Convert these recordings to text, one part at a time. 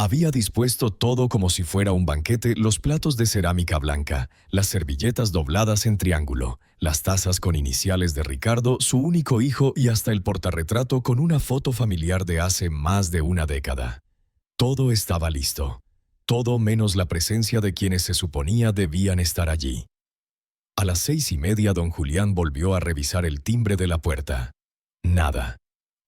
Había dispuesto todo como si fuera un banquete: los platos de cerámica blanca, las servilletas dobladas en triángulo, las tazas con iniciales de Ricardo, su único hijo, y hasta el portarretrato con una foto familiar de hace más de una década. Todo estaba listo. Todo menos la presencia de quienes se suponía debían estar allí. A las 6:30 don Julián volvió a revisar el timbre de la puerta. Nada.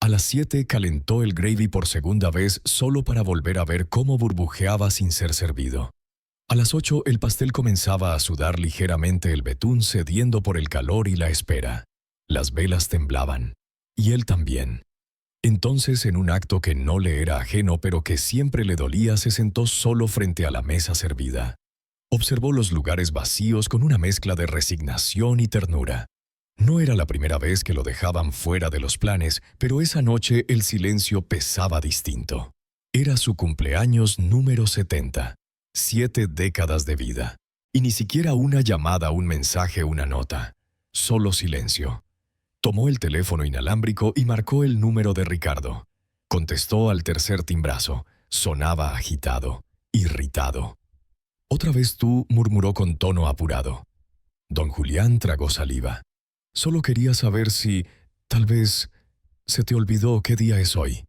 A las 7 calentó el gravy por segunda vez solo para volver a ver cómo burbujeaba sin ser servido. A las 8 el pastel comenzaba a sudar ligeramente, el betún cediendo por el calor y la espera. Las velas temblaban. Y él también. Entonces, en un acto que no le era ajeno pero que siempre le dolía, se sentó solo frente a la mesa servida. Observó los lugares vacíos con una mezcla de resignación y ternura. No era la primera vez que lo dejaban fuera de los planes, pero esa noche el silencio pesaba distinto. Era su cumpleaños número 70, 7 décadas de vida. Y ni siquiera una llamada, un mensaje, una nota. Solo silencio. Tomó el teléfono inalámbrico y marcó el número de Ricardo. Contestó al tercer timbrazo. Sonaba agitado, irritado. «Otra vez tú», murmuró con tono apurado. Don Julián tragó saliva. «Solo quería saber si, tal vez, se te olvidó qué día es hoy».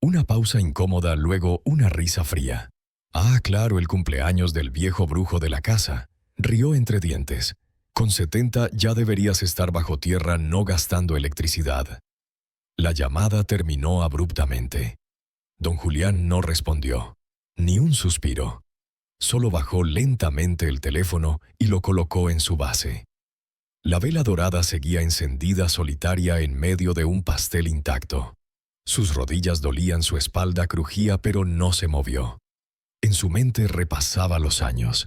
Una pausa incómoda, luego una risa fría. «Ah, claro, el cumpleaños del viejo brujo de la casa». Rió entre dientes. «Con 70 ya deberías estar bajo tierra, no gastando electricidad». La llamada terminó abruptamente. Don Julián no respondió. Ni un suspiro. Solo bajó lentamente el teléfono y lo colocó en su base. La vela dorada seguía encendida, solitaria en medio de un pastel intacto. Sus rodillas dolían, su espalda crujía, pero no se movió. En su mente repasaba los años,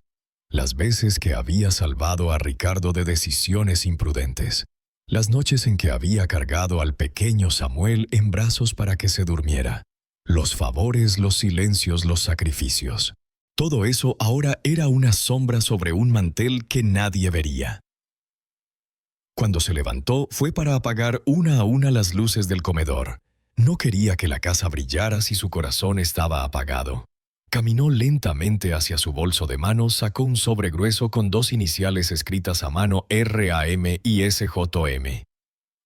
las veces que había salvado a Ricardo de decisiones imprudentes, las noches en que había cargado al pequeño Samuel en brazos para que se durmiera, los favores, los silencios, los sacrificios. Todo eso ahora era una sombra sobre un mantel que nadie vería. Cuando se levantó, fue para apagar una a una las luces del comedor. No quería que la casa brillara si su corazón estaba apagado. Caminó lentamente hacia su bolso de mano, sacó un sobre grueso con 2 iniciales escritas a mano: RAM y SJM.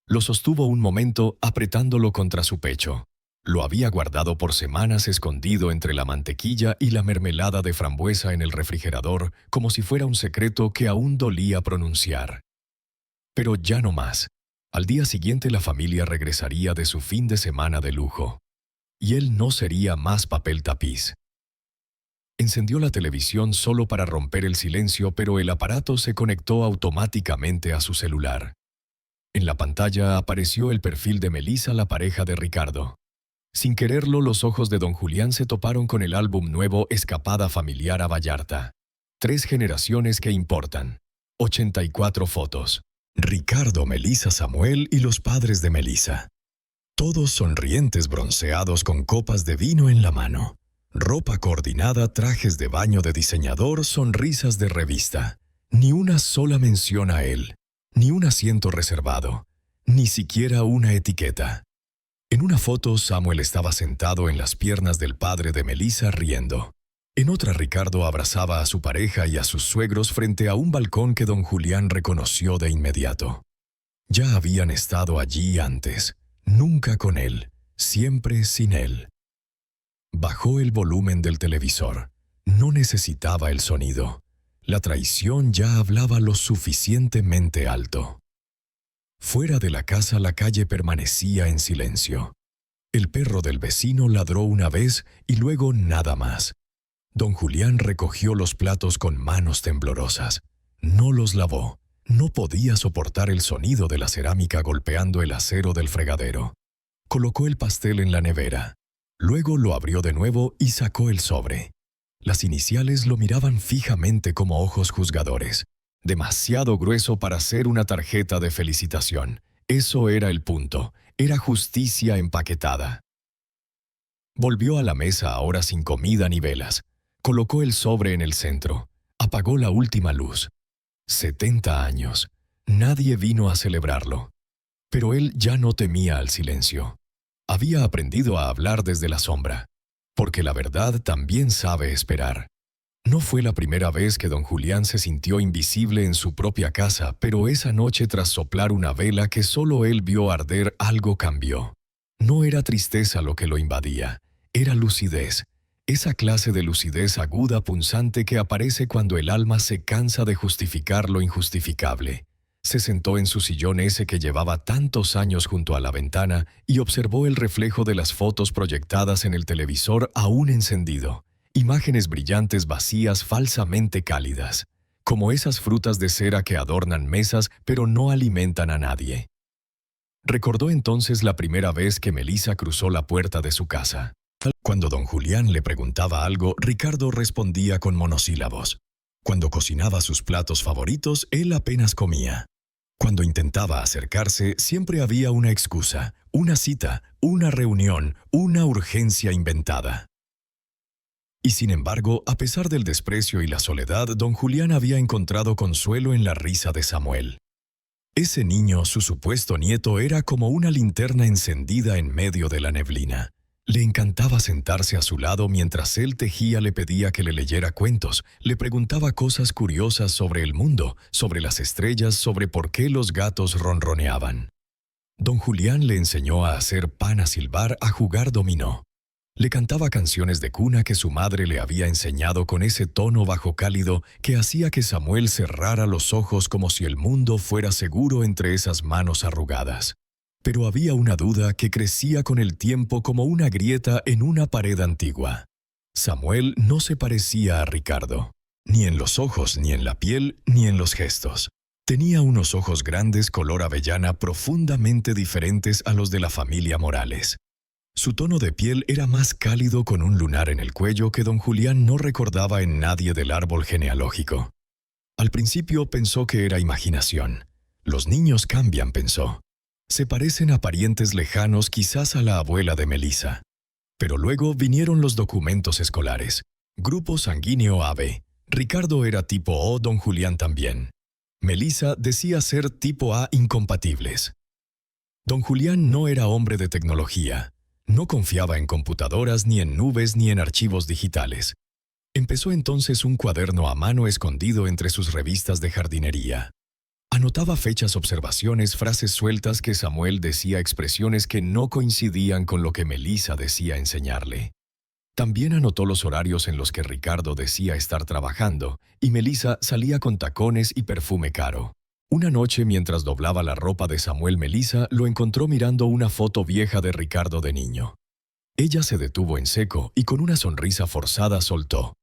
Lo sostuvo un momento, apretándolo contra su pecho. Lo había guardado por semanas escondido entre la mantequilla y la mermelada de frambuesa en el refrigerador, como si fuera un secreto que aún dolía pronunciar. Pero ya no más. Al día siguiente la familia regresaría de su fin de semana de lujo. Y él no sería más papel tapiz. Encendió la televisión solo para romper el silencio, pero el aparato se conectó automáticamente a su celular. En la pantalla apareció el perfil de Melissa, la pareja de Ricardo. Sin quererlo, los ojos de don Julián se toparon con el álbum nuevo Escapada Familiar a Vallarta. 3 generaciones que importan. 84 fotos. Ricardo, Melissa, Samuel y los padres de Melissa. Todos sonrientes, bronceados, con copas de vino en la mano. Ropa coordinada, trajes de baño de diseñador, sonrisas de revista. Ni una sola mención a él. Ni un asiento reservado. Ni siquiera una etiqueta. En una foto, Samuel estaba sentado en las piernas del padre de Melissa riendo. En otra, Ricardo abrazaba a su pareja y a sus suegros frente a un balcón que don Julián reconoció de inmediato. Ya habían estado allí antes, nunca con él, siempre sin él. Bajó el volumen del televisor. No necesitaba el sonido. La traición ya hablaba lo suficientemente alto. Fuera de la casa, la calle permanecía en silencio. El perro del vecino ladró una vez y luego nada más. Don Julián recogió los platos con manos temblorosas. No los lavó. No podía soportar el sonido de la cerámica golpeando el acero del fregadero. Colocó el pastel en la nevera. Luego lo abrió de nuevo y sacó el sobre. Las iniciales lo miraban fijamente como ojos juzgadores. Demasiado grueso para ser una tarjeta de felicitación. Eso era el punto. Era justicia empaquetada. Volvió a la mesa, ahora sin comida ni velas. Colocó el sobre en el centro. Apagó la última luz. 70 años. Nadie vino a celebrarlo. Pero él ya no temía al silencio. Había aprendido a hablar desde la sombra. porque la verdad también sabe esperar. No fue la primera vez que don Julián se sintió invisible en su propia casa, pero esa noche tras soplar una vela que solo él vio arder, algo cambió. No era tristeza lo que lo invadía, era lucidez. Esa clase de lucidez aguda punzante que aparece cuando el alma se cansa de justificar lo injustificable. Se sentó en su sillón ese que llevaba tantos años junto a la ventana y observó el reflejo de las fotos proyectadas en el televisor aún encendido. Imágenes brillantes vacías falsamente cálidas, como esas frutas de cera que adornan mesas pero no alimentan a nadie. Recordó entonces la primera vez que Melissa cruzó la puerta de su casa. Cuando don Julián le preguntaba algo, Ricardo respondía con monosílabos. Cuando cocinaba sus platos favoritos, él apenas comía. Cuando intentaba acercarse, siempre había una excusa, una cita, una reunión, una urgencia inventada. Y sin embargo, a pesar del desprecio y la soledad, don Julián había encontrado consuelo en la risa de Samuel. Ese niño, su supuesto nieto, era como una linterna encendida en medio de la neblina. Le encantaba sentarse a su lado mientras él tejía, le pedía que le leyera cuentos, le preguntaba cosas curiosas sobre el mundo, sobre las estrellas, sobre por qué los gatos ronroneaban. Don Julián le enseñó a hacer pan, a silbar, a jugar dominó. Le cantaba canciones de cuna que su madre le había enseñado con ese tono bajo cálido que hacía que Samuel cerrara los ojos como si el mundo fuera seguro entre esas manos arrugadas. Pero había una duda que crecía con el tiempo como una grieta en una pared antigua. Samuel no se parecía a Ricardo, ni en los ojos, ni en la piel, ni en los gestos. Tenía unos ojos grandes color avellana profundamente diferentes a los de la familia Morales. Su tono de piel era más cálido con un lunar en el cuello que don Julián no recordaba en nadie del árbol genealógico. Al principio pensó que era imaginación. Los niños cambian, pensó. Se parecen a parientes lejanos, quizás a la abuela de Melissa. Pero luego vinieron los documentos escolares. Grupo sanguíneo AB. Ricardo era tipo O, don Julián también. Melissa decía ser tipo A incompatibles. Don Julián no era hombre de tecnología. No confiaba en computadoras, ni en nubes, ni en archivos digitales. Empezó entonces un cuaderno a mano escondido entre sus revistas de jardinería. Anotaba fechas, observaciones, frases sueltas que Samuel decía, expresiones que no coincidían con lo que Melissa decía enseñarle. También anotó los horarios en los que Ricardo decía estar trabajando, y Melissa salía con tacones y perfume caro. Una noche, mientras doblaba la ropa de Samuel, Melissa lo encontró mirando una foto vieja de Ricardo de niño. Ella se detuvo en seco y con una sonrisa forzada soltó.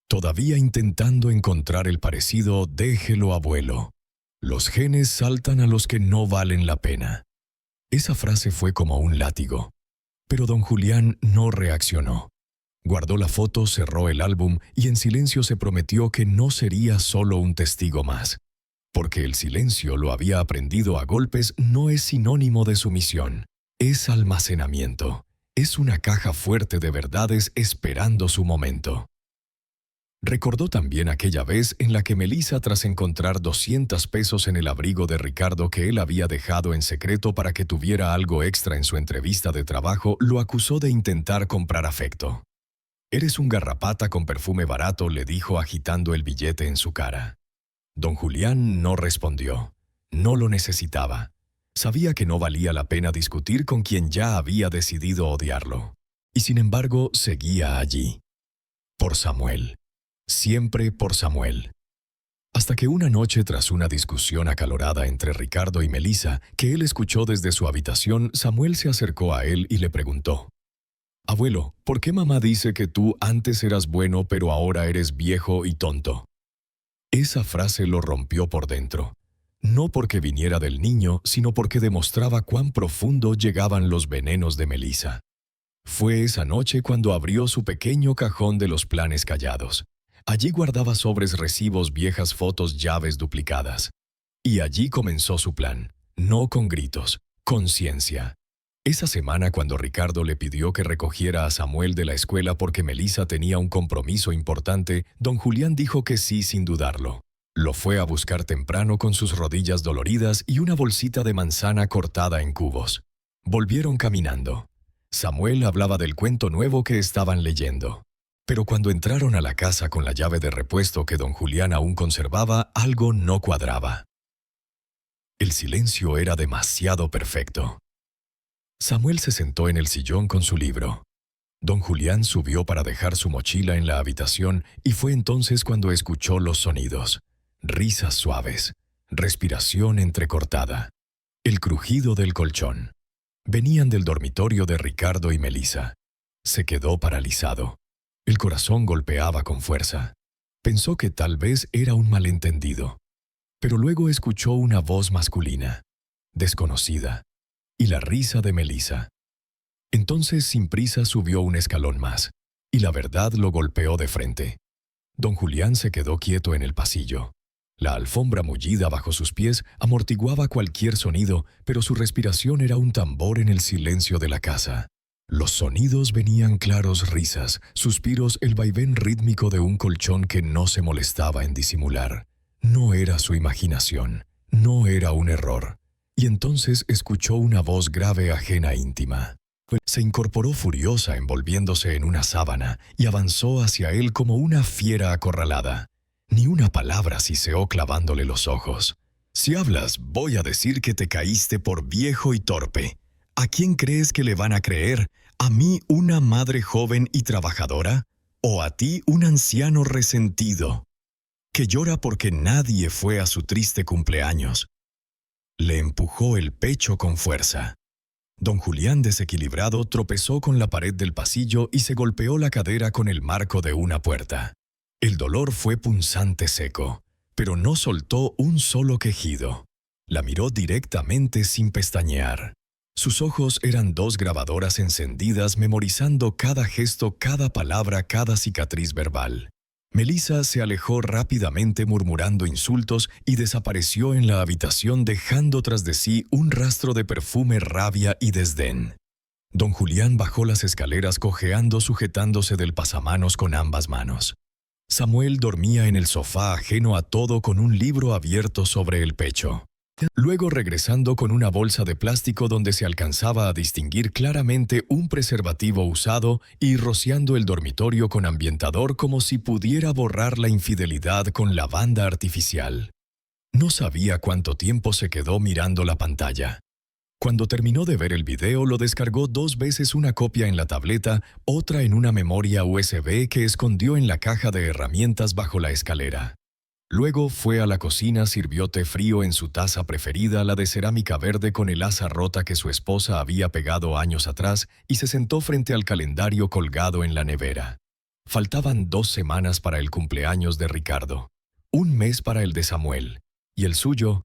Todavía intentando encontrar el parecido, déjelo, abuelo. Los genes saltan a los que no valen la pena. Esa frase fue como un látigo. Pero don Julián no reaccionó. Guardó la foto, cerró el álbum y en silencio se prometió que no sería solo un testigo más. Porque el silencio, lo había aprendido a golpes, no es sinónimo de sumisión. Es almacenamiento. Es una caja fuerte de verdades esperando su momento. Recordó también aquella vez en la que Melissa, tras encontrar 200 pesos en el abrigo de Ricardo que él había dejado en secreto para que tuviera algo extra en su entrevista de trabajo, lo acusó de intentar comprar afecto. «Eres un garrapata con perfume barato», le dijo agitando el billete en su cara. Don Julián no respondió. No lo necesitaba. Sabía que no valía la pena discutir con quien ya había decidido odiarlo. Y sin embargo, seguía allí. Por Samuel. Siempre por Samuel. Hasta que una noche, tras una discusión acalorada entre Ricardo y Melissa, que él escuchó desde su habitación, Samuel se acercó a él y le preguntó: «Abuelo, ¿por qué mamá dice que tú antes eras bueno pero ahora eres viejo y tonto?» Esa frase lo rompió por dentro. No porque viniera del niño, sino porque demostraba cuán profundo llegaban los venenos de Melissa. Fue esa noche cuando abrió su pequeño cajón de los planes callados. Allí guardaba sobres, recibos, viejas fotos, llaves duplicadas. Y allí comenzó su plan, no con gritos, con ciencia. Esa semana, cuando Ricardo le pidió que recogiera a Samuel de la escuela porque Melissa tenía un compromiso importante, don Julián dijo que sí sin dudarlo. Lo fue a buscar temprano con sus rodillas doloridas y una bolsita de manzana cortada en cubos. Volvieron caminando. Samuel hablaba del cuento nuevo que estaban leyendo. Pero cuando entraron a la casa con la llave de repuesto que don Julián aún conservaba, algo no cuadraba. El silencio era demasiado perfecto. Samuel se sentó en el sillón con su libro. Don Julián subió para dejar su mochila en la habitación y fue entonces cuando escuchó los sonidos. Risas suaves, respiración entrecortada, el crujido del colchón. Venían del dormitorio de Ricardo y Melissa. Se quedó paralizado. El corazón golpeaba con fuerza. Pensó que tal vez era un malentendido. Pero luego escuchó una voz masculina, desconocida, y la risa de Melissa. Entonces sin prisa subió un escalón más, y la verdad lo golpeó de frente. Don Julián se quedó quieto en el pasillo. La alfombra mullida bajo sus pies amortiguaba cualquier sonido, pero su respiración era un tambor en el silencio de la casa. Los sonidos venían claros, risas, suspiros, el vaivén rítmico de un colchón que no se molestaba en disimular. No era su imaginación, no era un error. Y entonces escuchó una voz grave ajena íntima. Se incorporó furiosa envolviéndose en una sábana y avanzó hacia él como una fiera acorralada. Ni una palabra siseó clavándole los ojos. «Si hablas, voy a decir que te caíste por viejo y torpe. ¿A quién crees que le van a creer? ¿A mí, una madre joven y trabajadora? ¿O a ti, un anciano resentido, que llora porque nadie fue a su triste cumpleaños?» Le empujó el pecho con fuerza. Don Julián, desequilibrado, tropezó con la pared del pasillo y se golpeó la cadera con el marco de una puerta. El dolor fue punzante seco, pero no soltó un solo quejido. La miró directamente sin pestañear. Sus ojos eran dos grabadoras encendidas memorizando cada gesto, cada palabra, cada cicatriz verbal. Melissa se alejó rápidamente murmurando insultos y desapareció en la habitación dejando tras de sí un rastro de perfume, rabia y desdén. Don Julián bajó las escaleras cojeando, sujetándose del pasamanos con ambas manos. Samuel dormía en el sofá ajeno a todo con un libro abierto sobre el pecho. Luego regresando con una bolsa de plástico donde se alcanzaba a distinguir claramente un preservativo usado y rociando el dormitorio con ambientador como si pudiera borrar la infidelidad con lavanda artificial. No sabía cuánto tiempo se quedó mirando la pantalla. Cuando terminó de ver el video, lo descargó 2 veces, una copia en la tableta, otra en una memoria USB que escondió en la caja de herramientas bajo la escalera. Luego fue a la cocina, sirvió té frío en su taza preferida, la de cerámica verde con el asa rota que su esposa había pegado años atrás, y se sentó frente al calendario colgado en la nevera. Faltaban 2 semanas para el cumpleaños de Ricardo, 1 mes para el de Samuel, y el suyo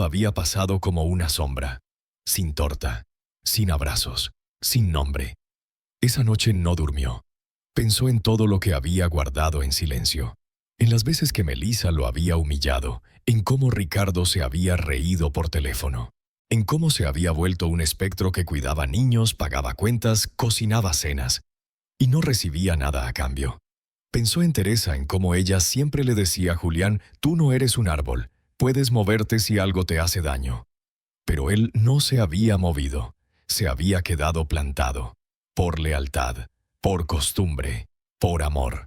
había pasado como una sombra, sin torta, sin abrazos, sin nombre. Esa noche no durmió. Pensó en todo lo que había guardado en silencio. En las veces que Melissa lo había humillado, en cómo Ricardo se había reído por teléfono, en cómo se había vuelto un espectro que cuidaba niños, pagaba cuentas, cocinaba cenas, y no recibía nada a cambio. Pensó en Teresa, en cómo ella siempre le decía a Julián: «Tú no eres un árbol, puedes moverte si algo te hace daño». Pero él no se había movido, se había quedado plantado, por lealtad, por costumbre, por amor.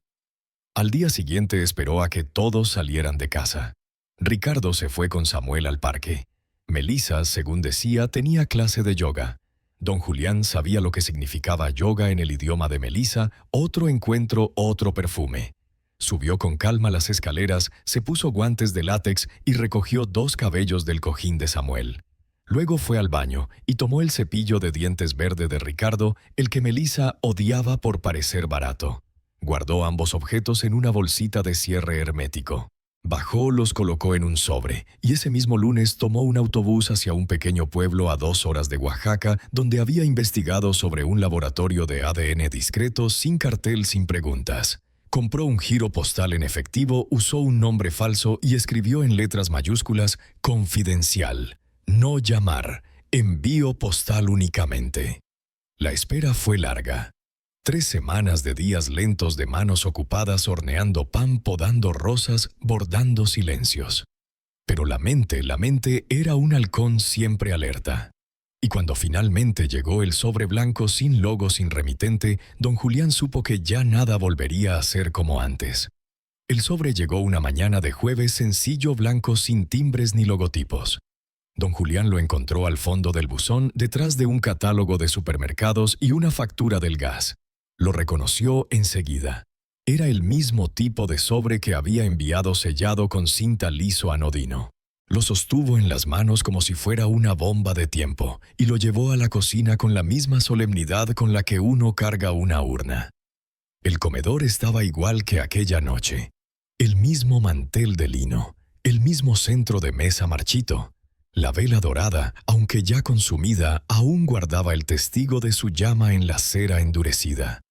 Al día siguiente esperó a que todos salieran de casa. Ricardo se fue con Samuel al parque. Melissa, según decía, tenía clase de yoga. Don Julián sabía lo que significaba yoga en el idioma de Melissa, otro encuentro, otro perfume. Subió con calma las escaleras, se puso guantes de látex y recogió 2 cabellos del cojín de Samuel. Luego fue al baño y tomó el cepillo de dientes verde de Ricardo, el que Melissa odiaba por parecer barato. Guardó ambos objetos en una bolsita de cierre hermético. Bajó, los colocó en un sobre, y ese mismo lunes tomó un autobús hacia un pequeño pueblo a 2 horas de Oaxaca, donde había investigado sobre un laboratorio de ADN discreto, sin cartel, sin preguntas. Compró un giro postal en efectivo, usó un nombre falso y escribió en letras mayúsculas: «Confidencial. No llamar. Envío postal únicamente». La espera fue larga. 3 semanas de días lentos, de manos ocupadas horneando pan, podando rosas, bordando silencios. Pero la mente era un halcón siempre alerta. Y cuando finalmente llegó el sobre blanco sin logo, sin remitente, don Julián supo que ya nada volvería a ser como antes. El sobre llegó una mañana de jueves sencillo, blanco, sin timbres ni logotipos. Don Julián lo encontró al fondo del buzón, detrás de un catálogo de supermercados y una factura del gas. Lo reconoció enseguida. Era el mismo tipo de sobre que había enviado sellado con cinta liso anodino. Lo sostuvo en las manos como si fuera una bomba de tiempo y lo llevó a la cocina con la misma solemnidad con la que uno carga una urna. El comedor estaba igual que aquella noche. El mismo mantel de lino, el mismo centro de mesa marchito. La vela dorada, aunque ya consumida, aún guardaba el testigo de su llama en la cera endurecida.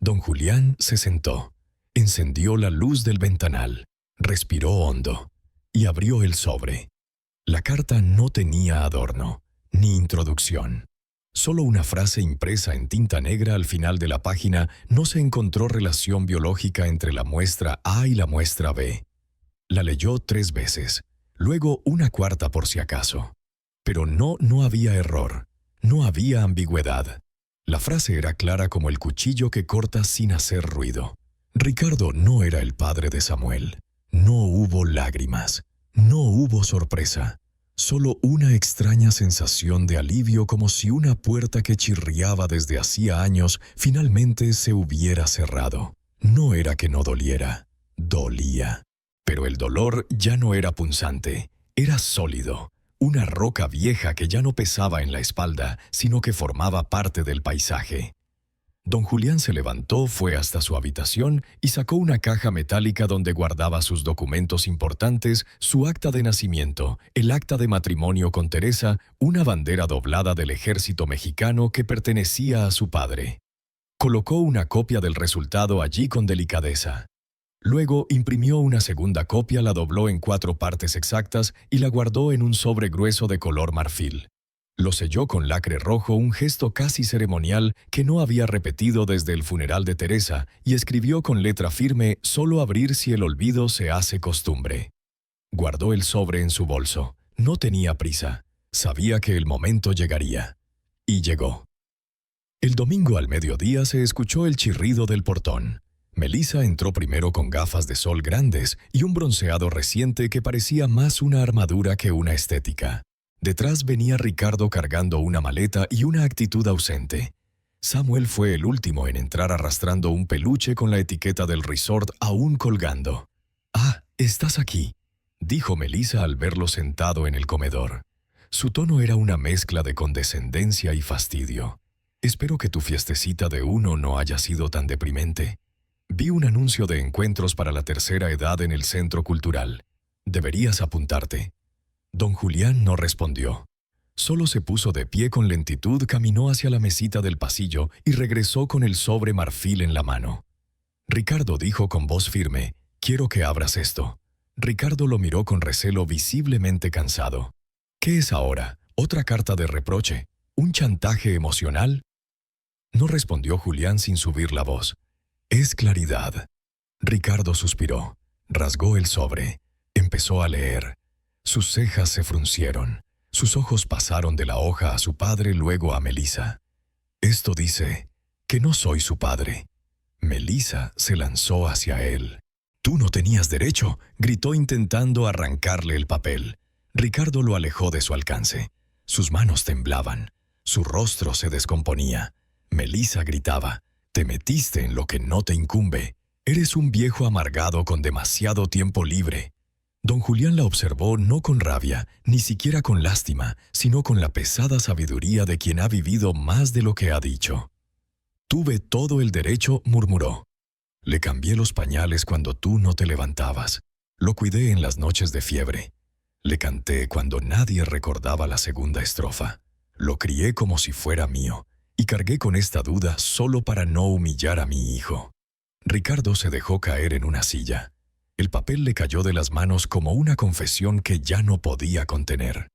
Don Julián se sentó, encendió la luz del ventanal, respiró hondo y abrió el sobre. La carta no tenía adorno, ni introducción. Solo una frase impresa en tinta negra al final de la página. No se encontró relación biológica entre la muestra A y la muestra B. La leyó 3 veces, luego una cuarta por si acaso. Pero no había error, no había ambigüedad. La frase era clara como el cuchillo que corta sin hacer ruido. Ricardo no era el padre de Samuel. No hubo lágrimas, no hubo sorpresa. Solo una extraña sensación de alivio, como si una puerta que chirriaba desde hacía años finalmente se hubiera cerrado. No era que no doliera, dolía. Pero el dolor ya no era punzante, era sólido. Una roca vieja que ya no pesaba en la espalda, sino que formaba parte del paisaje. Don Julián se levantó, fue hasta su habitación y sacó una caja metálica donde guardaba sus documentos importantes, su acta de nacimiento, el acta de matrimonio con Teresa, una bandera doblada del ejército mexicano que pertenecía a su padre. Colocó una copia del resultado allí con delicadeza. Luego imprimió una segunda copia, la dobló en 4 partes exactas y la guardó en un sobre grueso de color marfil. Lo selló con lacre rojo, un gesto casi ceremonial que no había repetido desde el funeral de Teresa, y escribió con letra firme: «Solo abrir si el olvido se hace costumbre». Guardó el sobre en su bolso. No tenía prisa. Sabía que el momento llegaría. Y llegó. El domingo al mediodía se escuchó el chirrido del portón. Melissa entró primero con gafas de sol grandes y un bronceado reciente que parecía más una armadura que una estética. Detrás venía Ricardo cargando una maleta y una actitud ausente. Samuel fue el último en entrar arrastrando un peluche con la etiqueta del resort aún colgando. «Ah, estás aquí», dijo Melissa al verlo sentado en el comedor. Su tono era una mezcla de condescendencia y fastidio. «Espero que tu fiestecita de 1 no haya sido tan deprimente. Vi un anuncio de encuentros para la tercera edad en el centro cultural. Deberías apuntarte». Don Julián no respondió. Solo se puso de pie con lentitud, caminó hacia la mesita del pasillo y regresó con el sobre marfil en la mano. Ricardo dijo con voz firme: «Quiero que abras esto». Ricardo lo miró con recelo, visiblemente cansado. «¿Qué es ahora? ¿Otra carta de reproche? ¿Un chantaje emocional?». No respondió Julián sin subir la voz. «Es claridad». Ricardo suspiró, rasgó el sobre, empezó a leer. Sus cejas se fruncieron. Sus ojos pasaron de la hoja a su padre, luego a Melissa. «Esto dice que no soy su padre». Melissa se lanzó hacia él. «Tú no tenías derecho», gritó intentando arrancarle el papel. Ricardo lo alejó de su alcance. Sus manos temblaban. Su rostro se descomponía. Melissa gritaba: «Te metiste en lo que no te incumbe. Eres un viejo amargado con demasiado tiempo libre». Don Julián la observó no con rabia, ni siquiera con lástima, sino con la pesada sabiduría de quien ha vivido más de lo que ha dicho. «Tuve todo el derecho», murmuró. «Le cambié los pañales cuando tú no te levantabas. Lo cuidé en las noches de fiebre. Le canté cuando nadie recordaba la segunda estrofa. Lo crié como si fuera mío, y cargué con esta duda solo para no humillar a mi hijo». Ricardo se dejó caer en una silla. El papel le cayó de las manos como una confesión que ya no podía contener.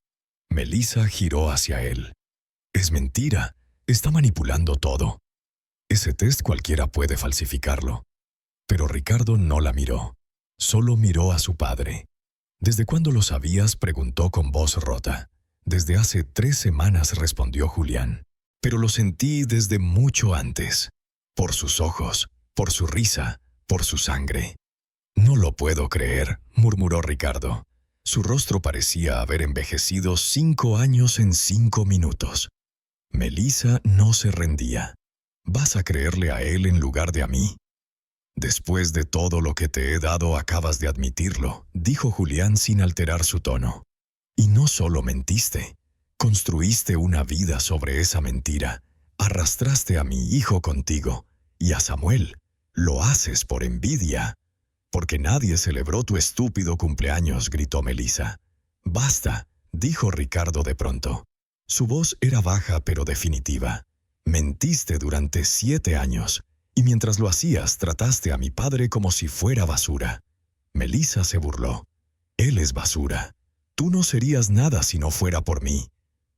Melissa giró hacia él. «Es mentira. Está manipulando todo. Ese test cualquiera puede falsificarlo». Pero Ricardo no la miró. Solo miró a su padre. «¿Desde cuándo lo sabías?», preguntó con voz rota. Desde hace 3 semanas, respondió Julián. Pero lo sentí desde mucho antes. Por sus ojos, por su risa, por su sangre. No lo puedo creer, murmuró Ricardo. Su rostro parecía haber envejecido 5 años en 5 minutos. Melissa no se rendía. ¿Vas a creerle a él en lugar de a mí? Después de todo lo que te he dado, acabas de admitirlo, dijo Julián sin alterar su tono. Y no solo mentiste, construiste una vida sobre esa mentira, arrastraste a mi hijo contigo, y a Samuel. Lo haces por envidia. Porque nadie celebró tu estúpido cumpleaños, gritó Melissa. Basta, dijo Ricardo de pronto. Su voz era baja pero definitiva. Mentiste durante 7 años, y mientras lo hacías trataste a mi padre como si fuera basura. Melissa se burló. Él es basura. Tú no serías nada si no fuera por mí.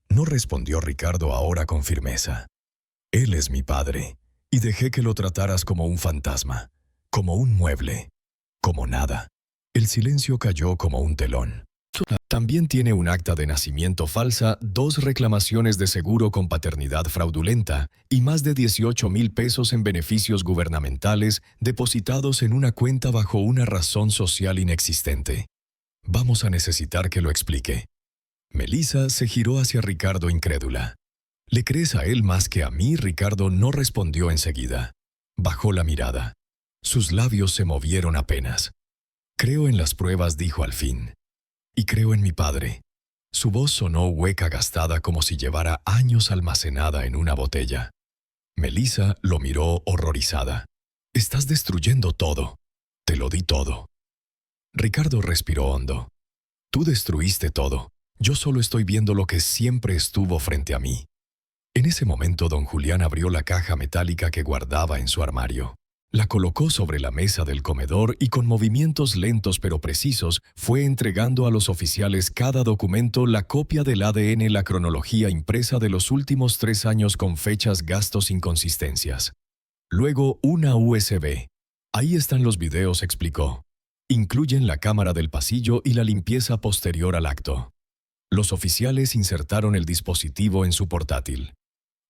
No respondió Ricardo ahora con firmeza. Él es mi padre, y dejé que lo trataras como un fantasma, como un mueble, como nada. El silencio cayó como un telón. También tiene un acta de nacimiento falsa, 2 reclamaciones de seguro con paternidad fraudulenta y más de 18,000 pesos en beneficios gubernamentales depositados en una cuenta bajo una razón social inexistente. Vamos a necesitar que lo explique. Melissa se giró hacia Ricardo incrédula. ¿Le crees a él más que a mí? Ricardo no respondió enseguida. Bajó la mirada. Sus labios se movieron apenas. Creo en las pruebas, dijo al fin. Y creo en mi padre. Su voz sonó hueca, gastada, como si llevara años almacenada en una botella. Melissa lo miró horrorizada. Estás destruyendo todo. Te lo di todo. Ricardo respiró hondo. Tú destruiste todo. Yo solo estoy viendo lo que siempre estuvo frente a mí. En ese momento, don Julián abrió la caja metálica que guardaba en su armario. La colocó sobre la mesa del comedor y con movimientos lentos pero precisos fue entregando a los oficiales cada documento, la copia del ADN, la cronología impresa de los últimos 3 años con fechas, gastos, inconsistencias. Luego una USB. Ahí están los videos, explicó. Incluyen la cámara del pasillo y la limpieza posterior al acto. Los oficiales insertaron el dispositivo en su portátil.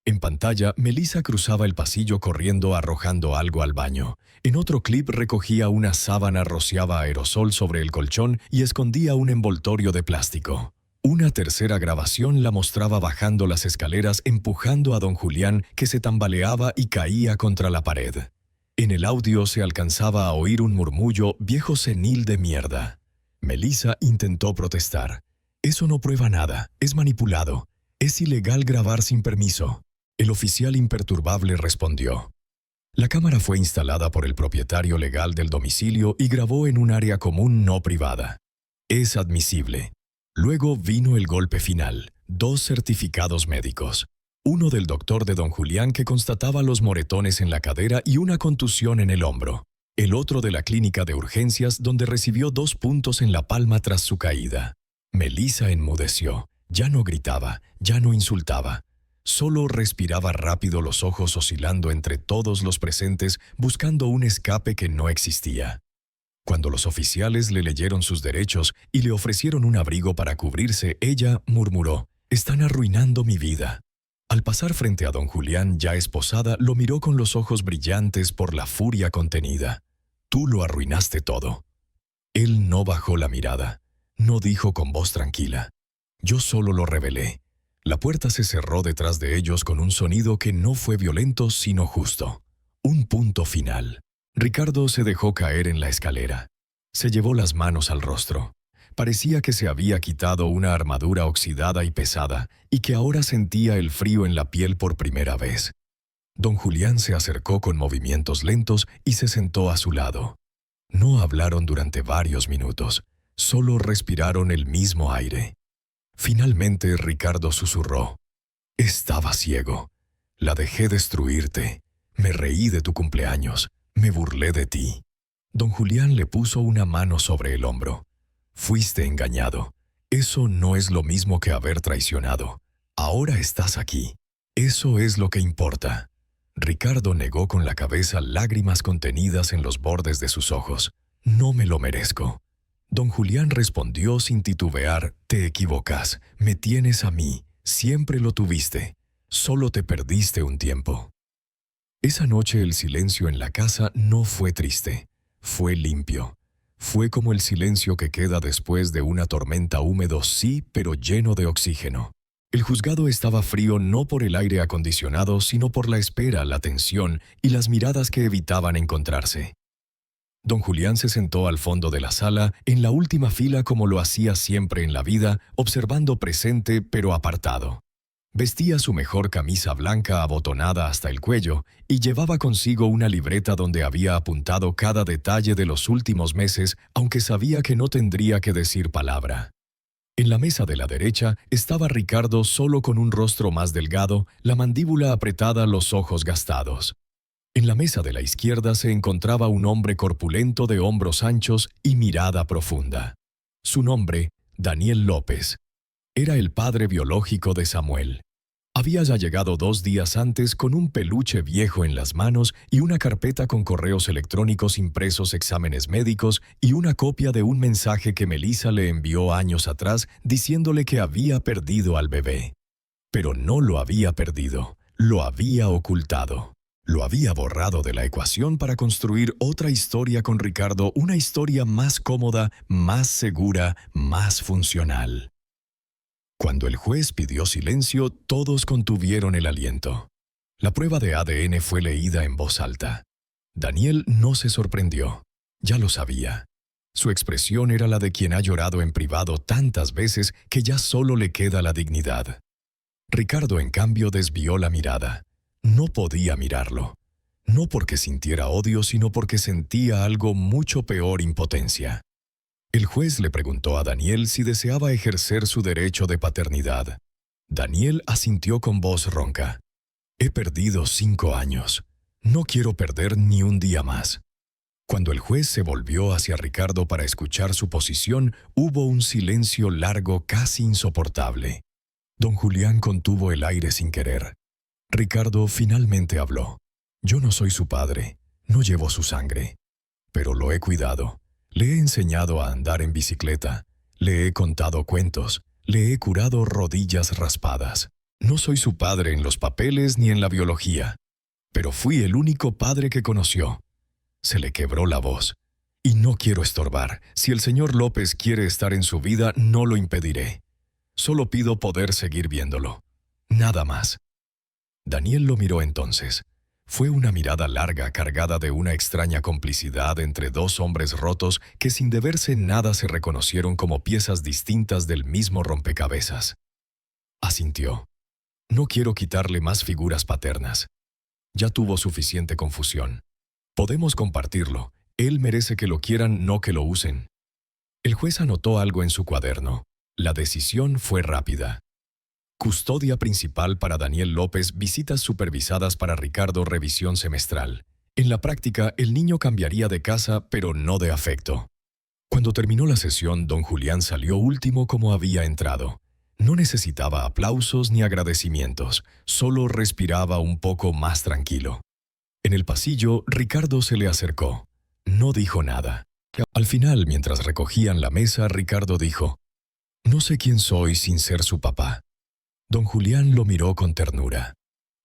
En pantalla, Melissa cruzaba el pasillo corriendo, arrojando algo al baño. En otro clip recogía una sábana, rociaba aerosol sobre el colchón y escondía un envoltorio de plástico. Una tercera grabación la mostraba bajando las escaleras, empujando a don Julián, que se tambaleaba y caía contra la pared. En el audio se alcanzaba a oír un murmullo: viejo senil de mierda. Melissa intentó protestar. Eso no prueba nada, es manipulado. Es ilegal grabar sin permiso. El oficial imperturbable respondió. La cámara fue instalada por el propietario legal del domicilio y grabó en un área común no privada. Es admisible. Luego vino el golpe final, 2 certificados médicos. Uno del doctor de don Julián, que constataba los moretones en la cadera y una contusión en el hombro. El otro de la clínica de urgencias, donde recibió 2 puntos en la palma tras su caída. Melissa enmudeció. Ya no gritaba, ya no insultaba. Solo respiraba rápido, los ojos oscilando entre todos los presentes, buscando un escape que no existía. Cuando los oficiales le leyeron sus derechos y le ofrecieron un abrigo para cubrirse, ella murmuró: «Están arruinando mi vida». Al pasar frente a don Julián, ya esposada, lo miró con los ojos brillantes por la furia contenida. «Tú lo arruinaste todo». Él no bajó la mirada. No dijo con voz tranquila: «Yo solo lo revelé». La puerta se cerró detrás de ellos con un sonido que no fue violento sino justo. Un punto final. Ricardo se dejó caer en la escalera. Se llevó las manos al rostro. Parecía que se había quitado una armadura oxidada y pesada y que ahora sentía el frío en la piel por primera vez. Don Julián se acercó con movimientos lentos y se sentó a su lado. No hablaron durante varios minutos. Solo respiraron el mismo aire. Finalmente Ricardo susurró: «Estaba ciego. La dejé destruirte. Me reí de tu cumpleaños. Me burlé de ti». Don Julián le puso una mano sobre el hombro. «Fuiste engañado. Eso no es lo mismo que haber traicionado. Ahora estás aquí. Eso es lo que importa». Ricardo negó con la cabeza, lágrimas contenidas en los bordes de sus ojos. «No me lo merezco». Don Julián respondió sin titubear: «Te equivocas, me tienes a mí, siempre lo tuviste, solo te perdiste un tiempo». Esa noche el silencio en la casa no fue triste, fue limpio. Fue como el silencio que queda después de una tormenta, húmedo sí, pero lleno de oxígeno. El juzgado estaba frío no por el aire acondicionado, sino por la espera, la tensión y las miradas que evitaban encontrarse. Don Julián se sentó al fondo de la sala, en la última fila como lo hacía siempre en la vida, observando presente pero apartado. Vestía su mejor camisa blanca abotonada hasta el cuello y llevaba consigo una libreta donde había apuntado cada detalle de los últimos meses, aunque sabía que no tendría que decir palabra. En la mesa de la derecha estaba Ricardo solo con un rostro más delgado, la mandíbula apretada, los ojos gastados. En la mesa de la izquierda se encontraba un hombre corpulento de hombros anchos y mirada profunda. Su nombre, Daniel López. Era el padre biológico de Samuel. Había ya llegado 2 días antes con un peluche viejo en las manos y una carpeta con correos electrónicos impresos, exámenes médicos y una copia de un mensaje que Melissa le envió años atrás diciéndole que había perdido al bebé. Pero no lo había perdido, lo había ocultado. Lo había borrado de la ecuación para construir otra historia con Ricardo, una historia más cómoda, más segura, más funcional. Cuando el juez pidió silencio, todos contuvieron el aliento. La prueba de ADN fue leída en voz alta. Daniel no se sorprendió. Ya lo sabía. Su expresión era la de quien ha llorado en privado tantas veces que ya solo le queda la dignidad. Ricardo, en cambio, desvió la mirada. No podía mirarlo. No porque sintiera odio, sino porque sentía algo mucho peor: impotencia. El juez le preguntó a Daniel si deseaba ejercer su derecho de paternidad. Daniel asintió con voz ronca. «He perdido 5 años. No quiero perder ni un día más». Cuando el juez se volvió hacia Ricardo para escuchar su posición, hubo un silencio largo, casi insoportable. Don Julián contuvo el aire sin querer. Ricardo finalmente habló. «Yo no soy su padre, no llevo su sangre, pero lo he cuidado. Le he enseñado a andar en bicicleta, le he contado cuentos, le he curado rodillas raspadas. No soy su padre en los papeles ni en la biología, pero fui el único padre que conoció». Se le quebró la voz. «Y no quiero estorbar. Si el señor López quiere estar en su vida, no lo impediré. Solo pido poder seguir viéndolo. Nada más». Daniel lo miró entonces. Fue una mirada larga, cargada de una extraña complicidad entre 2 hombres rotos que sin deberse nada se reconocieron como piezas distintas del mismo rompecabezas. Asintió. «No quiero quitarle más figuras paternas. Ya tuvo suficiente confusión. Podemos compartirlo. Él merece que lo quieran, no que lo usen». El juez anotó algo en su cuaderno. La decisión fue rápida. Custodia principal para Daniel López, visitas supervisadas para Ricardo, revisión semestral. En la práctica, el niño cambiaría de casa, pero no de afecto. Cuando terminó la sesión, don Julián salió último como había entrado. No necesitaba aplausos ni agradecimientos, solo respiraba un poco más tranquilo. En el pasillo, Ricardo se le acercó. No dijo nada. Al final, mientras recogían la mesa, Ricardo dijo: «No sé quién soy sin ser su papá». Don Julián lo miró con ternura.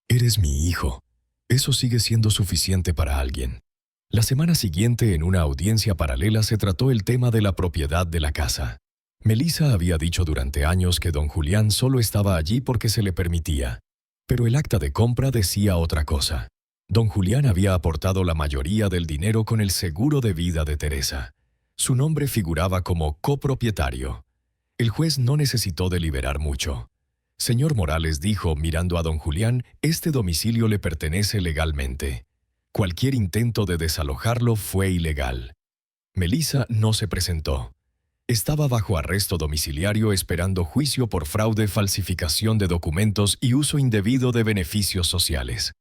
«Eres mi hijo. Eso sigue siendo suficiente para alguien». La semana siguiente, en una audiencia paralela, se trató el tema de la propiedad de la casa. Melissa había dicho durante años que don Julián solo estaba allí porque se le permitía. Pero el acta de compra decía otra cosa. Don Julián había aportado la mayoría del dinero con el seguro de vida de Teresa. Su nombre figuraba como copropietario. El juez no necesitó deliberar mucho. «Señor Morales», dijo, mirando a don Julián, «este domicilio le pertenece legalmente. Cualquier intento de desalojarlo fue ilegal». Melissa no se presentó. Estaba bajo arresto domiciliario esperando juicio por fraude, falsificación de documentos y uso indebido de beneficios sociales.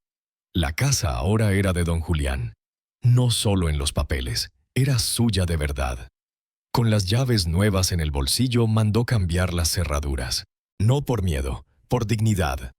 La casa ahora era de don Julián. No solo en los papeles, era suya de verdad. Con las llaves nuevas en el bolsillo, mandó cambiar las cerraduras. No por miedo, por dignidad.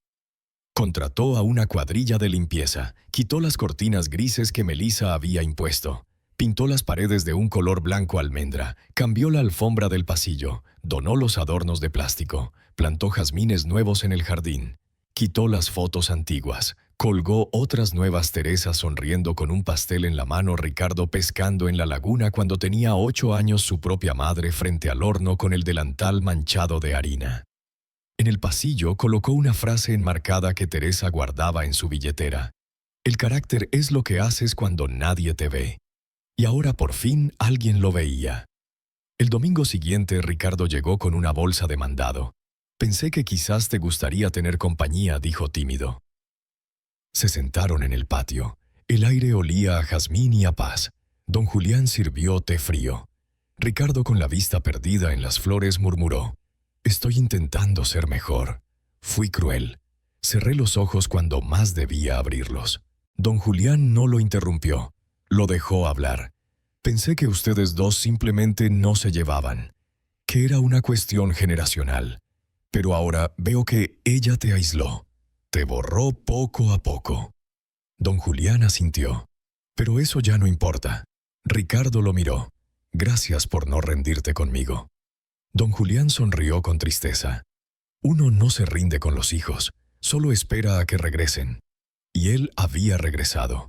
Contrató a una cuadrilla de limpieza, quitó las cortinas grises que Melissa había impuesto. Pintó las paredes de un color blanco almendra, cambió la alfombra del pasillo, donó los adornos de plástico, plantó jazmines nuevos en el jardín, quitó las fotos antiguas, colgó otras nuevas. Teresa sonriendo con un pastel en la mano, Ricardo pescando en la laguna cuando tenía 8 años, su propia madre frente al horno con el delantal manchado de harina. En el pasillo colocó una frase enmarcada que Teresa guardaba en su billetera. El carácter es lo que haces cuando nadie te ve. Y ahora por fin alguien lo veía. El domingo siguiente Ricardo llegó con una bolsa de mandado. Pensé que quizás te gustaría tener compañía, dijo tímido. Se sentaron en el patio. El aire olía a jazmín y a paz. Don Julián sirvió té frío. Ricardo, con la vista perdida en las flores, murmuró: «Estoy intentando ser mejor. Fui cruel. Cerré los ojos cuando más debía abrirlos». Don Julián no lo interrumpió. Lo dejó hablar. «Pensé que ustedes dos simplemente no se llevaban, que era una cuestión generacional. Pero ahora veo que ella te aisló. Te borró poco a poco». Don Julián asintió. «Pero eso ya no importa». Ricardo lo miró. «Gracias por no rendirte conmigo». Don Julián sonrió con tristeza. Uno no se rinde con los hijos, solo espera a que regresen. Y él había regresado.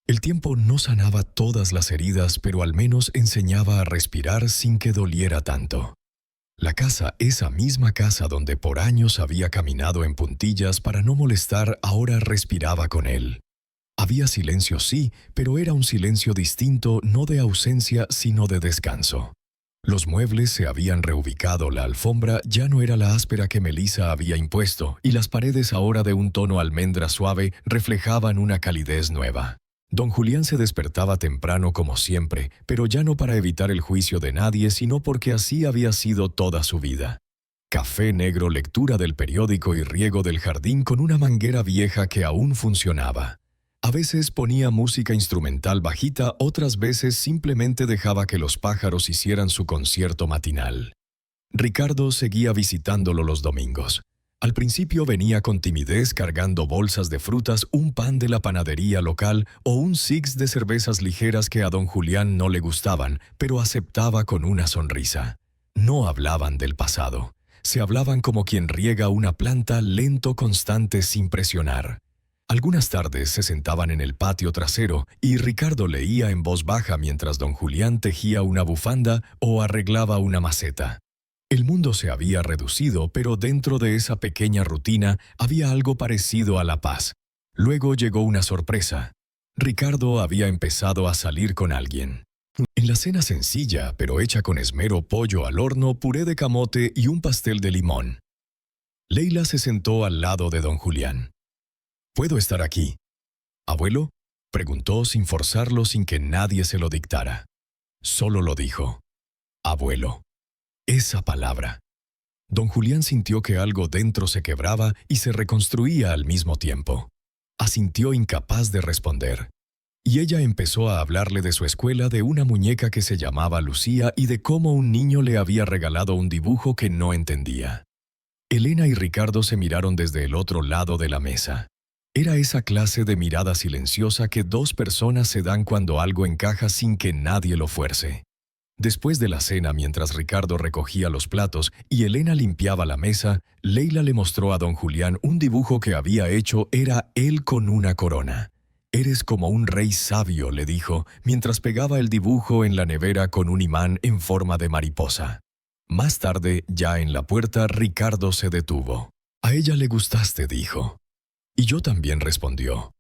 El tiempo no sanaba todas las heridas, pero al menos enseñaba a respirar sin que doliera tanto. La casa, esa misma casa donde por años había caminado en puntillas para no molestar, ahora respiraba con él. Había silencio, sí, pero era un silencio distinto, no de ausencia, sino de descanso. Los muebles se habían reubicado, la alfombra ya no era la áspera que Melissa había impuesto, y las paredes, ahora de un tono almendra suave, reflejaban una calidez nueva. Don Julián se despertaba temprano como siempre, pero ya no para evitar el juicio de nadie, sino porque así había sido toda su vida. Café negro, lectura del periódico y riego del jardín con una manguera vieja que aún funcionaba. A veces ponía música instrumental bajita, otras veces simplemente dejaba que los pájaros hicieran su concierto matinal. Ricardo seguía visitándolo los domingos. Al principio venía con timidez cargando bolsas de frutas, un pan de la panadería local o un six de cervezas ligeras que a don Julián no le gustaban, pero aceptaba con una sonrisa. No hablaban del pasado. Se hablaban como quien riega una planta, lento, constante, sin presionar. Algunas tardes se sentaban en el patio trasero y Ricardo leía en voz baja mientras don Julián tejía una bufanda o arreglaba una maceta. El mundo se había reducido, pero dentro de esa pequeña rutina había algo parecido a la paz. Luego llegó una sorpresa. Ricardo había empezado a salir con alguien. En la cena sencilla, pero hecha con esmero, pollo al horno, puré de camote y un pastel de limón. Leila se sentó al lado de don Julián. «¿Puedo estar aquí?» «¿Abuelo?», preguntó sin forzarlo, sin que nadie se lo dictara. Solo lo dijo: «Abuelo». Esa palabra. Don Julián sintió que algo dentro se quebraba y se reconstruía al mismo tiempo. Asintió, incapaz de responder. Y ella empezó a hablarle de su escuela, de una muñeca que se llamaba Lucía y de cómo un niño le había regalado un dibujo que no entendía. Elena y Ricardo se miraron desde el otro lado de la mesa. Era esa clase de mirada silenciosa que dos personas se dan cuando algo encaja sin que nadie lo fuerce. Después de la cena, mientras Ricardo recogía los platos y Elena limpiaba la mesa, Leila le mostró a don Julián un dibujo que había hecho. Era él con una corona. «Eres como un rey sabio», le dijo, mientras pegaba el dibujo en la nevera con un imán en forma de mariposa. Más tarde, ya en la puerta, Ricardo se detuvo. «A ella le gustaste», dijo. «Y yo también», respondió.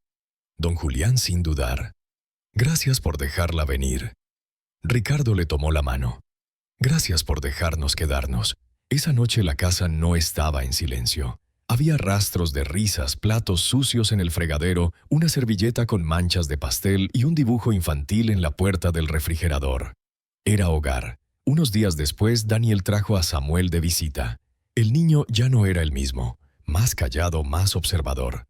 Don Julián, sin dudar: «Gracias por dejarla venir». Ricardo le tomó la mano. «Gracias por dejarnos quedarnos». Esa noche la casa no estaba en silencio. Había rastros de risas, platos sucios en el fregadero, una servilleta con manchas de pastel y un dibujo infantil en la puerta del refrigerador. Era hogar. Unos días después, Daniel trajo a Samuel de visita. El niño ya no era el mismo, más callado, más observador.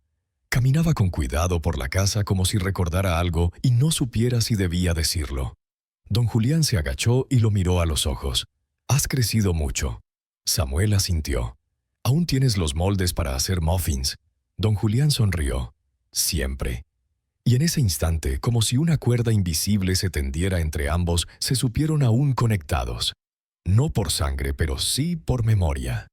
Caminaba con cuidado por la casa como si recordara algo y no supiera si debía decirlo. Don Julián se agachó y lo miró a los ojos. «Has crecido mucho». Samuel asintió. «¿Aún tienes los moldes para hacer muffins?» Don Julián sonrió. «Siempre». Y en ese instante, como si una cuerda invisible se tendiera entre ambos, se supieron aún conectados. No por sangre, pero sí por memoria.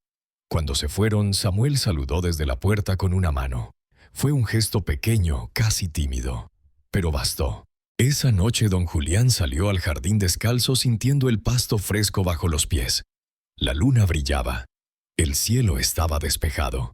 Cuando se fueron, Samuel saludó desde la puerta con una mano. Fue un gesto pequeño, casi tímido, pero bastó. Esa noche don Julián salió al jardín descalzo sintiendo el pasto fresco bajo los pies. La luna brillaba. El cielo estaba despejado.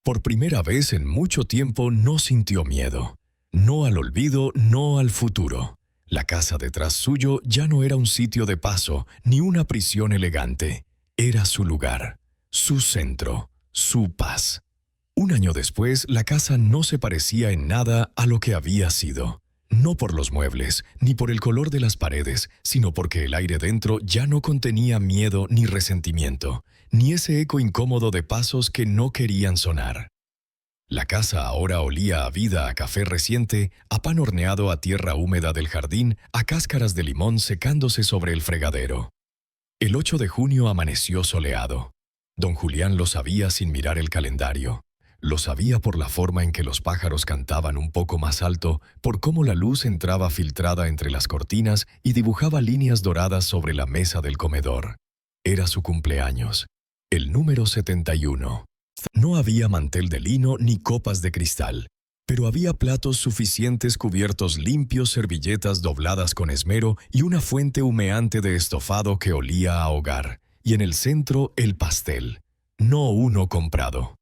Por primera vez en mucho tiempo no sintió miedo. No al olvido, no al futuro. La casa detrás suyo ya no era un sitio de paso, ni una prisión elegante. Era su lugar, su centro, su paz. Un año después, la casa no se parecía en nada a lo que había sido. No por los muebles, ni por el color de las paredes, sino porque el aire dentro ya no contenía miedo ni resentimiento, ni ese eco incómodo de pasos que no querían sonar. La casa ahora olía a vida, a café reciente, a pan horneado, a tierra húmeda del jardín, a cáscaras de limón secándose sobre el fregadero. El 8 de junio amaneció soleado. Don Julián lo sabía sin mirar el calendario. Lo sabía por la forma en que los pájaros cantaban un poco más alto, por cómo la luz entraba filtrada entre las cortinas y dibujaba líneas doradas sobre la mesa del comedor. Era su cumpleaños, el número 71. No había mantel de lino ni copas de cristal, pero había platos suficientes cubiertos limpios, servilletas dobladas con esmero y una fuente humeante de estofado que olía a hogar, y en el centro el pastel, no uno comprado.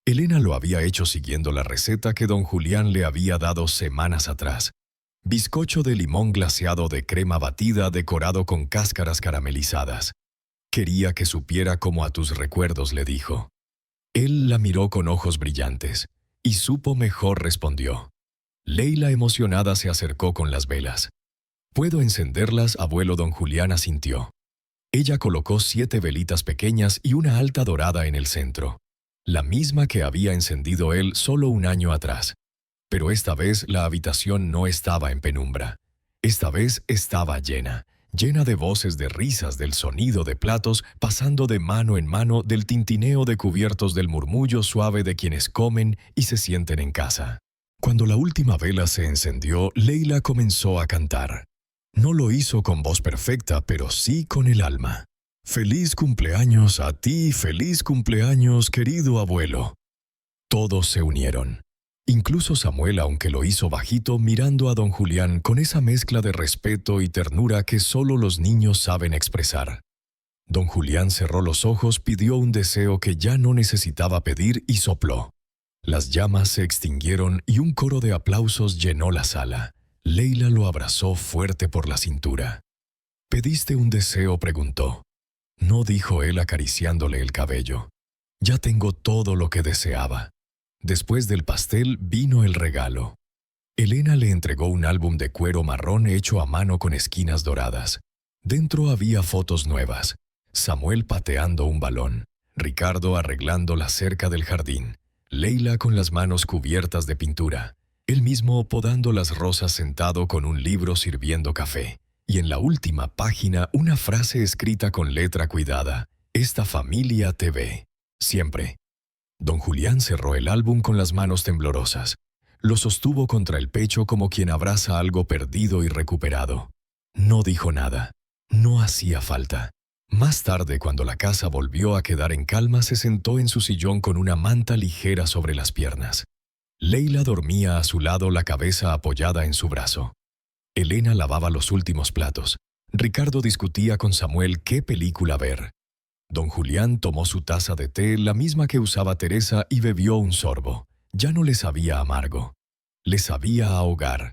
Elena lo había hecho siguiendo la receta que don Julián le había dado semanas atrás. Bizcocho de limón glaseado de crema batida decorado con cáscaras caramelizadas. Quería que supiera como a tus recuerdos, le dijo. Él la miró con ojos brillantes, y supo mejor respondió. Leila emocionada se acercó con las velas. ¿Puedo encenderlas, abuelo? Don Julián asintió. Ella colocó 7 velitas pequeñas y una alta dorada en el centro. La misma que había encendido él solo un año atrás. Pero esta vez la habitación no estaba en penumbra. Esta vez estaba llena de voces, de risas, del sonido de platos pasando de mano en mano, del tintineo de cubiertos, del murmullo suave de quienes comen y se sienten en casa. Cuando la última vela se encendió, Leila comenzó a cantar. No lo hizo con voz perfecta, pero sí con el alma. «Feliz cumpleaños a ti, feliz cumpleaños, querido abuelo». Todos se unieron. Incluso Samuel, aunque lo hizo bajito, mirando a don Julián con esa mezcla de respeto y ternura que solo los niños saben expresar. Don Julián cerró los ojos, pidió un deseo que ya no necesitaba pedir y sopló. Las llamas se extinguieron y un coro de aplausos llenó la sala. Leila lo abrazó fuerte por la cintura. «¿Pediste un deseo?», preguntó. «No», dijo él acariciándole el cabello. «Ya tengo todo lo que deseaba». Después del pastel vino el regalo. Elena le entregó un álbum de cuero marrón hecho a mano con esquinas doradas. Dentro había fotos nuevas. Samuel pateando un balón, Ricardo arreglando la cerca del jardín, Leila con las manos cubiertas de pintura, él mismo podando las rosas sentado con un libro sirviendo café. Y en la última página una frase escrita con letra cuidada. «Esta familia te ve. Siempre». Don Julián cerró el álbum con las manos temblorosas. Lo sostuvo contra el pecho como quien abraza algo perdido y recuperado. No dijo nada. No hacía falta. Más tarde, cuando la casa volvió a quedar en calma, se sentó en su sillón con una manta ligera sobre las piernas. Leila dormía a su lado, la cabeza apoyada en su brazo. Elena lavaba los últimos platos. Ricardo discutía con Samuel qué película ver. Don Julián tomó su taza de té, la misma que usaba Teresa, y bebió un sorbo. Ya no le sabía amargo. Le sabía a hogar.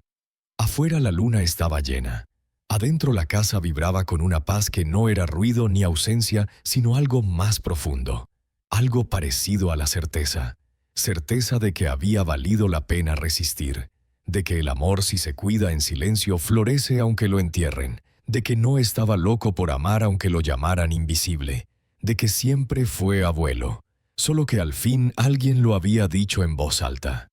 Afuera la luna estaba llena. Adentro la casa vibraba con una paz que no era ruido ni ausencia, sino algo más profundo. Algo parecido a la certeza. Certeza de que había valido la pena resistir. De que el amor, si se cuida en silencio, florece aunque lo entierren. De que no estaba loco por amar aunque lo llamaran invisible. De que siempre fue abuelo, solo que al fin alguien lo había dicho en voz alta.